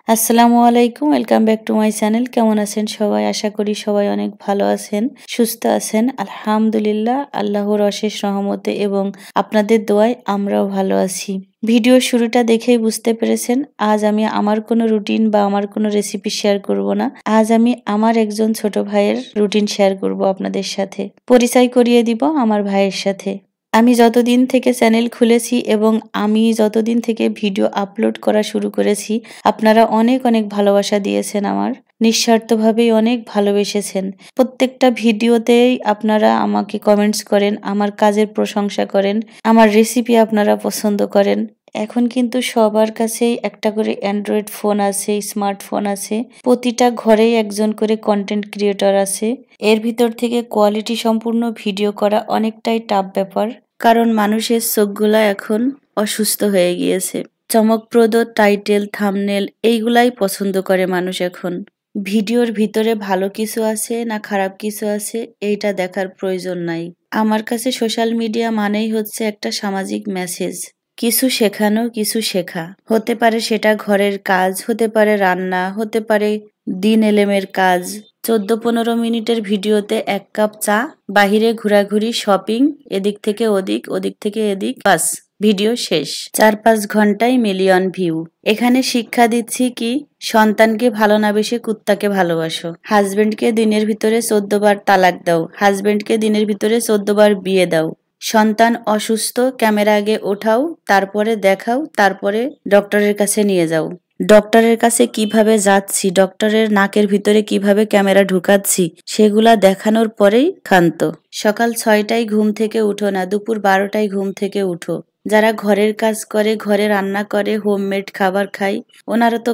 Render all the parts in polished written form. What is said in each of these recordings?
আসসালামু আলাইকুম, welcome back to my channel. কেমন আছেন সবাই? আশা করি সবাই অনেক ভালো আছেন, সুস্থ আছেন। আলহামদুলিল্লাহ, আল্লাহর অশেষ রহমতে এবং আপনাদের দোয়ায় আমরাও ভালো আছি। ভিডিওর শুরুটা দেখেই বুঝতে পেরেছেন, আজ আমি আমার কোনো রুটিন বা আমার কোনো রেসিপি শেয়ার করব না। আজ আমি আমার একজন ছোট ভাইয়ের রুটিন শেয়ার করব আপনাদের সাথে। পরিচয় করিয়ে দিব আমার ভাইয়ের সাথে। আমি যতদিন থেকে চ্যানেল খুলেছি এবং আমি যতদিন থেকে ভিডিও আপলোড করা শুরু করেছি, আপনারা অনেক অনেক ভালোবাসা দিয়েছেন আমার। নিঃস্বার্থভাবেই অনেক ভালোবেসেছেন। প্রত্যেকটা ভিডিওতেই আপনারা আমাকে কমেন্টস করেন, আমার কাজের প্রশংসা করেন, আমার রেসিপি আপনারা পছন্দ করেন। এখন কিন্তু সবার কাছেই একটা করে অ্যান্ড্রয়েড ফোন আছে, স্মার্টফোন আছে। প্রতিটা ঘরেই একজন করে কন্টেন্ট ক্রিয়েটর আছে। এর ভিতর থেকে কোয়ালিটি সম্পূর্ণ ভিডিও করা অনেকটাই টাফ ব্যাপার। কারণ মানুষের চোখগুলা এখন অসুস্থ হয়ে গিয়েছে। চমকপ্রদ টাইটেল, থাম্বনেল এইগুলাই পছন্দ করে মানুষ এখন। ভিডিওর ভিতরে ভালো কিছু আছে না খারাপ কিছু আছে এইটা দেখার প্রয়োজন নাই। আমার কাছে সোশ্যাল মিডিয়া মানেই হচ্ছে একটা সামাজিক মেসেজ। কিছু শেখানো, কিছু শেখা। হতে পারে সেটা ঘরের কাজ, হতে পারে রান্না, হতে পারে দিন এলেমের কাজ। 14-15 মিনিটের ভিডিওতে 1 কাপ চা, বাহিরে ঘোরাঘুরি, শপিং, এদিক থেকে ওদিক, ওদিক থেকে এদিক, বাস ভিডিও শেষ। 4-5 ঘন্টায় মিলিয়ন ভিউ। এখানে শিক্ষা দিচ্ছি কি, সন্তানকে ভালো না বেশে কুত্তাকে ভালোবাসো। হাজবেন্ডকে দিনের ভিতরে 14 বার তালাক দাও। হাজবেন্ডকে দিনের ভিতরে 14 বার বিয়ে দাও। সন্তান অসুস্থ, ক্যামেরা আগে ওঠাও, তারপরে দেখাও, তারপরে ডক্টরের কাছে নিয়ে যাও। ডক্টরের কাছে কিভাবে যাচ্ছি, ডক্টরের নাকের ভিতরে কিভাবে ক্যামেরা ঢুকাচ্ছি, সেগুলা দেখানোর পরেই ক্ষান্ত। সকাল 6টায় ঘুম থেকে উঠো না, দুপুর 12টায় ঘুম থেকে উঠো। যারা ঘরের কাজ করে, ঘরে রান্না করে, হোমমেড খাবার খায়, ওনারা তো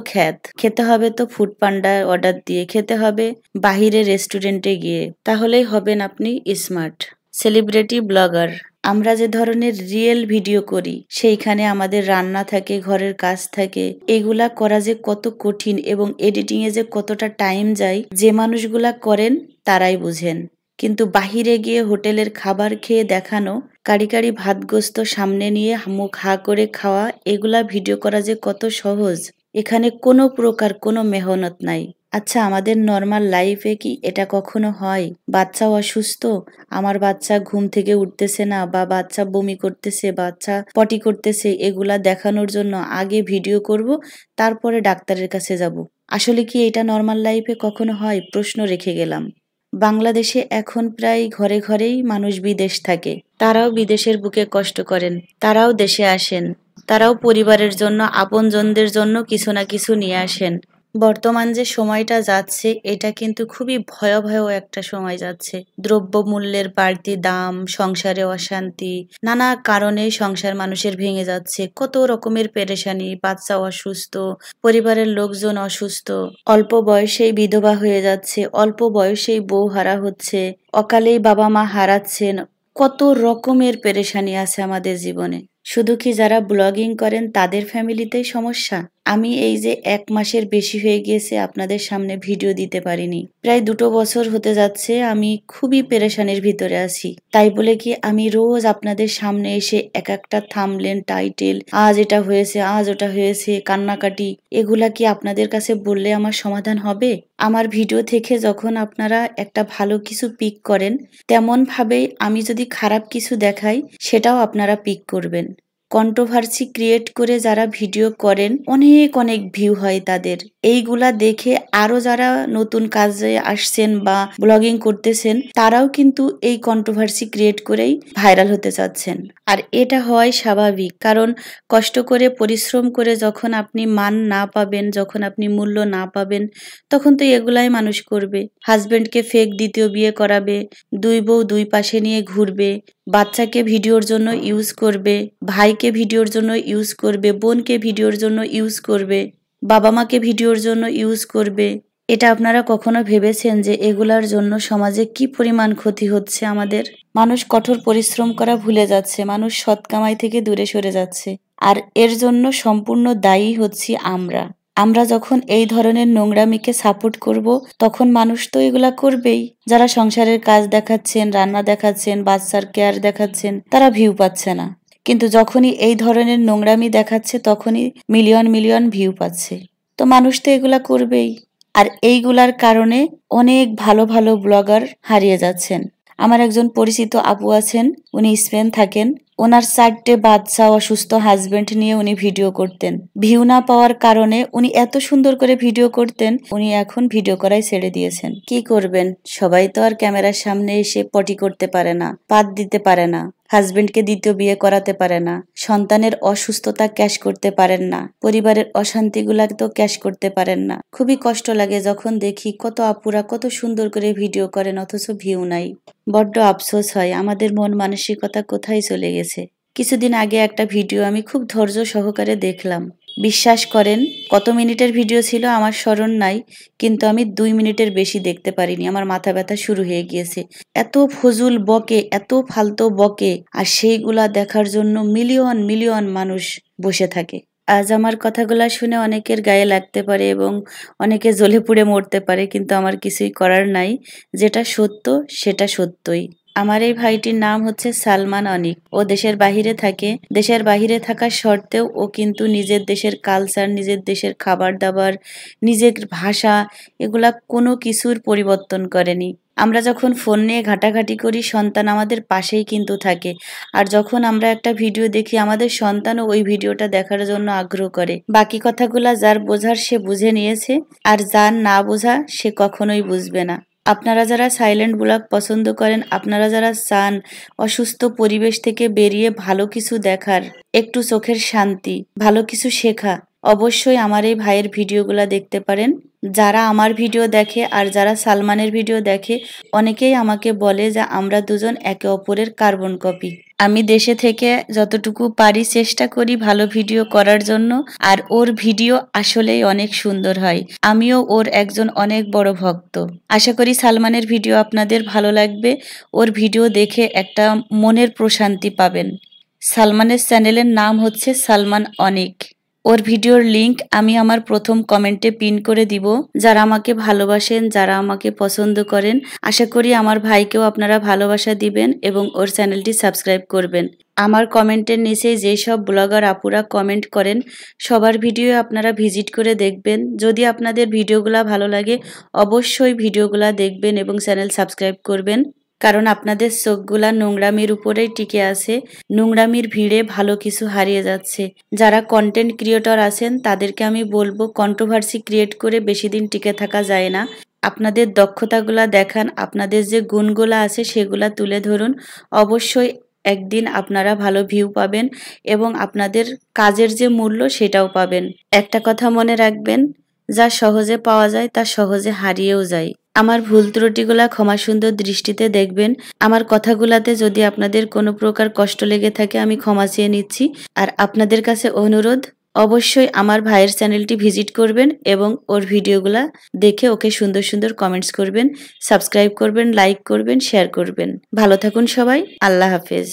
খেতে হবে তো ফুড পান্ডা অর্ডার দিয়ে, খেতে হবে বাহিরে রেস্টুরেন্টে গিয়ে। তাহলেই হবেন আপনি স্মার্ট সেলিব্রিটি ব্লগার। আমরা যে ধরনের রিয়েল ভিডিও করি, সেইখানে আমাদের রান্না থাকে, ঘরের কাজ থাকে। এগুলা করা যে কত কঠিন এবং এডিটিং এ যে কতটা টাইম যায়, যে মানুষগুলা করেন তারাই বুঝেন। কিন্তু বাহিরে গিয়ে হোটেলের খাবার খেয়ে দেখানো, কারি কারি ভাতগোস্ত সামনে নিয়ে মুখ হা করে খাওয়া, এগুলা ভিডিও করা যে কত সহজ। এখানে কোনো প্রকার কোনো মেহনত নাই। আচ্ছা, আমাদের নর্মাল লাইফে কি এটা কখনো হয়? বাচ্চা অসুস্থ, আমার বাচ্চা ঘুম থেকে উঠতেছে না, বা বাচ্চা বমি করতেছে, বাচ্চা পটি করতেছে, এগুলা দেখানোর জন্য আগে ভিডিও করব, তারপরে ডাক্তারের কাছে যাব। আসলে কি এটা নর্মাল লাইফে কখনো হয়? প্রশ্ন রেখে গেলাম। বাংলাদেশে এখন প্রায় ঘরে ঘরেই মানুষ বিদেশ থাকে। তারাও বিদেশের বুকে কষ্ট করেন, তারাও দেশে আসেন, তারাও পরিবারের জন্য, আপনজনদের জন্য কিছু না কিছু নিয়ে আসেন। বর্তমান যে সময়টা যাচ্ছে, এটা কিন্তু খুবই ভয়াবহ একটা সময় যাচ্ছে। দ্রব্যমূল্যের বাড়তি দাম, সংসারে অশান্তি, নানা কারণে সংসার মানুষের ভেঙে যাচ্ছে। কত রকমের পেরেশানি, বাচ্চা অসুস্থ, পরিবারের লোকজন অসুস্থ, অল্প বয়সেই বিধবা হয়ে যাচ্ছে, অল্প বয়সেই বউ হারা হচ্ছে, অকালেই বাবা মা হারাচ্ছেন। কত রকমের পেরেশানি আছে আমাদের জীবনে। শুধু কি যারা ব্লগিং করেন তাদের ফ্যামিলিতেই সমস্যা? আমি এই যে 1 মাসের বেশি হয়ে গিয়েছে আপনাদের সামনে ভিডিও দিতে পারিনি। প্রায় 2 বছর হতে যাচ্ছে, আমি খুবই পেরেশানির ভিতরে আছি। তাই বলে কি আমি রোজ আপনাদের সামনে এসে এক একটা থাম্বনেল, টাইটেল, আজ এটা হয়েছে, আজ ওটা হয়েছে, কান্নাকাটি, এগুলা কি আপনাদের কাছে বললে আমার সমাধান হবে? আমার ভিডিও থেকে যখন আপনারা একটা ভালো কিছু পিক করেন, তেমন ভাবেই আমি যদি খারাপ কিছু দেখাই, সেটাও আপনারা পিক করবেন। কন্ট্রোভার্সি ক্রিয়েট করে যারা ভিডিও করেন, অনেক অনেক ভিউ হয় তাদের। এইগুলা দেখে আরো যারা নতুন কাজে আসছেন বা ব্লগিং করতেছেন, তারাও কিন্তু এই কন্ট্রোভার্সি ক্রিয়েট করেই ভাইরাল হতে চাচ্ছেন। আর এটা হয় স্বাভাবিক, কারণ কষ্ট করে পরিশ্রম করে যখন আপনি মান না পাবেন, যখন আপনি মূল্য না পাবেন, তখন তো এগুলাই মানুষ করবে। হাজবেন্ডকে ফেক দ্বিতীয় বিয়ে করাবে, 2 বউ 2 পাশে নিয়ে ঘুরবে, বাচ্চাকে ভিডিওর জন্য ইউজ করবে, ভাইকে ভিডিওর জন্য ইউজ করবে, বোনকে ভিডিওর জন্য ইউজ করবে, বাবা মাকে ভিডিওর জন্য ইউজ করবে। এটা আপনারা কখনো ভেবেছেন যে এগুলার জন্য সমাজে কি পরিমাণ ক্ষতি হচ্ছে আমাদের? মানুষ কঠোর পরিশ্রম করা ভুলে যাচ্ছে, মানুষ সৎ কামাই থেকে দূরে সরে যাচ্ছে। আর এর জন্য সম্পূর্ণ দায়ী হচ্ছি আমরা। আমরা যখন এই ধরনের নোংরামিকে সাপোর্ট করব, তখন মানুষ তো এগুলা করবেই। যারা সংসারের কাজ দেখাচ্ছেন, রান্না দেখাচ্ছেন, বাচ্চার কেয়ার দেখাচ্ছেন, তারা ভিউ পাচ্ছে না। কিন্তু যখনই এই ধরনের নোংরামি দেখাচ্ছে, তখনই মিলিয়ন মিলিয়ন ভিউ পাচ্ছে। তো মানুষ তো এগুলা করবেই। আর এইগুলার কারণে অনেক ভালো ভালো ব্লগার হারিয়ে যাচ্ছেন। আমার একজন পরিচিত আপু আছেন, উনি স্পেন থাকেন। ওনার 4টে বাচ্চা, অসুস্থ হাজবেন্ড নিয়ে উনি ভিডিও করতেন। ভিউ না পাওয়ার কারণে উনি এত সুন্দর করে ভিডিও করতেন, উনি এখন ভিডিও করাই ছেড়ে দিয়েছেন। কি করবেন, সবাই তো আর ক্যামেরার সামনে এসে পটি করতে পারে না, পাত দিতে পারে না, হাজবেন্ডকে দ্বিতীয় বিয়ে করাতে পারে না, সন্তানের অসুস্থতা ক্যাশ করতে পারেন না, পরিবারের অশান্তিগুলা তো ক্যাশ করতে পারেন না। খুবই কষ্ট লাগে যখন দেখি কত আপুরা কত সুন্দর করে ভিডিও করেন অথচ ভিউ নাই। বড্ড আফসোস হয়, আমাদের মন মানসিকতা কোথায় চলে গেছে। কিছুদিন আগে একটা ভিডিও আমি খুব ধৈর্য সহকারে দেখলাম। বিশ্বাস করেন, কত মিনিটের ভিডিও ছিল আমার স্মরণ নাই, কিন্তু আমি 2 মিনিটের বেশি দেখতে পারিনি, আমার মাথা ব্যথা শুরু হয়ে গিয়েছে। এত ফজুল বকে, এত ফালতু বকে, আর সেইগুলা দেখার জন্য মিলিয়ন মিলিয়ন মানুষ বসে থাকে। আজ আমার কথাগুলা শুনে অনেকের গায়ে লাগতে পারে এবং অনেকে জ্বলে পুড়ে মরতে পারে, কিন্তু আমার কিছুই করার নাই। যেটা সত্য সেটা সত্যই। আমার এই ভাইটির নাম হচ্ছে সালমান অনিক। ও দেশের বাহিরে থাকে। দেশের বাহিরে থাকার সত্ত্বেও ও কিন্তু নিজের দেশের কালচার, নিজের দেশের খাবার দাবার, নিজের ভাষা, এগুলা কোনো কিছুর পরিবর্তন করেনি। আমরা যখন ফোন নিয়ে ঘাটাঘাটি করি, সন্তান আমাদের পাশেই কিন্তু থাকে। আর যখন আমরা একটা ভিডিও দেখি, আমাদের সন্তানও ওই ভিডিওটা দেখার জন্য আগ্রহ করে। বাকি কথাগুলা যার বোঝার সে বুঝে নিয়েছে, আর যার না বোঝা সে কখনোই বুঝবে না। আপনারা যারা সাইলেন্ট ব্লগ পছন্দ করেন, আপনারা যারা চান অসুস্থ পরিবেশ থেকে বেরিয়ে ভালো কিছু দেখার, একটু চোখের শান্তি, ভালো কিছু শেখা, অবশ্যই আমার এই ভাইয়ের ভিডিওগুলা দেখতে পারেন। যারা আমার ভিডিও দেখে আর যারা সালমানের ভিডিও দেখে, অনেকেই আমাকে বলে যে আমরা দুজন একে অপরের কার্বন কপি। আমি দেশে থেকে যতটুকু পারি চেষ্টা করি ভালো ভিডিও করার জন্য, আর ওর ভিডিও আসলেই অনেক সুন্দর হয়। আমিও ওর একজন অনেক বড় ভক্ত। আশা করি সালমানের ভিডিও আপনাদের ভালো লাগবে। ওর ভিডিও দেখে একটা মনের প্রশান্তি পাবেন। সালমানের চ্যানেলের নাম হচ্ছে সালমান অনিক। ওর ভিডিওর লিংক আমি আমার প্রথম কমেন্টে পিন করে দিব। যারা আমাকে ভালোবাসেন, যারা আমাকে পছন্দ করেন, আশা করি আমার ভাইকেও আপনারা ভালোবাসা দিবেন এবং ওর চ্যানেলটি সাবস্ক্রাইব করবেন। আমার কমেন্টের নিচে যেসব ব্লগার আপুরা কমেন্ট করেন, সবার ভিডিও আপনারা ভিজিট করে দেখবেন। যদি আপনাদের ভিডিওগুলা ভালো লাগে, অবশ্যই ভিডিওগুলা দেখবেন এবং চ্যানেল সাবস্ক্রাইব করবেন। কারণ আপনাদের চোখগুলা নোংরামির উপরেই টিকে আছে। নোংরামির ভিড়ে ভালো কিছু হারিয়ে যাচ্ছে। যারা কন্টেন্ট ক্রিয়েটর আছেন তাদেরকে আমি বলবো, কন্ট্রোভার্সি ক্রিয়েট করে বেশি দিন টিকে থাকা যায় না। আপনাদের দক্ষতাগুলা দেখান, আপনাদের যে গুণগুলা আছে সেগুলা তুলে ধরুন। অবশ্যই একদিন আপনারা ভালো ভিউ পাবেন এবং আপনাদের কাজের যে মূল্য সেটাও পাবেন। একটা কথা মনে রাখবেন, যা সহজে পাওয়া যায় তা সহজে হারিয়েও যায়। আমার ভুল ত্রুটিগুলা ক্ষমা সুন্দর দৃষ্টিতে দেখবেন। আমার কথাগুলাতে যদি আপনাদের কোনো প্রকার কষ্ট লেগে থাকে, আমি ক্ষমা চেয়ে নিচ্ছি। আর আপনাদের কাছে অনুরোধ, অবশ্যই আমার ভাইয়ের চ্যানেলটি ভিজিট করবেন এবং ওর ভিডিওগুলা দেখে ওকে সুন্দর সুন্দর কমেন্টস করবেন, সাবস্ক্রাইব করবেন, লাইক করবেন, শেয়ার করবেন। ভালো থাকুন সবাই। আল্লাহ হাফেজ।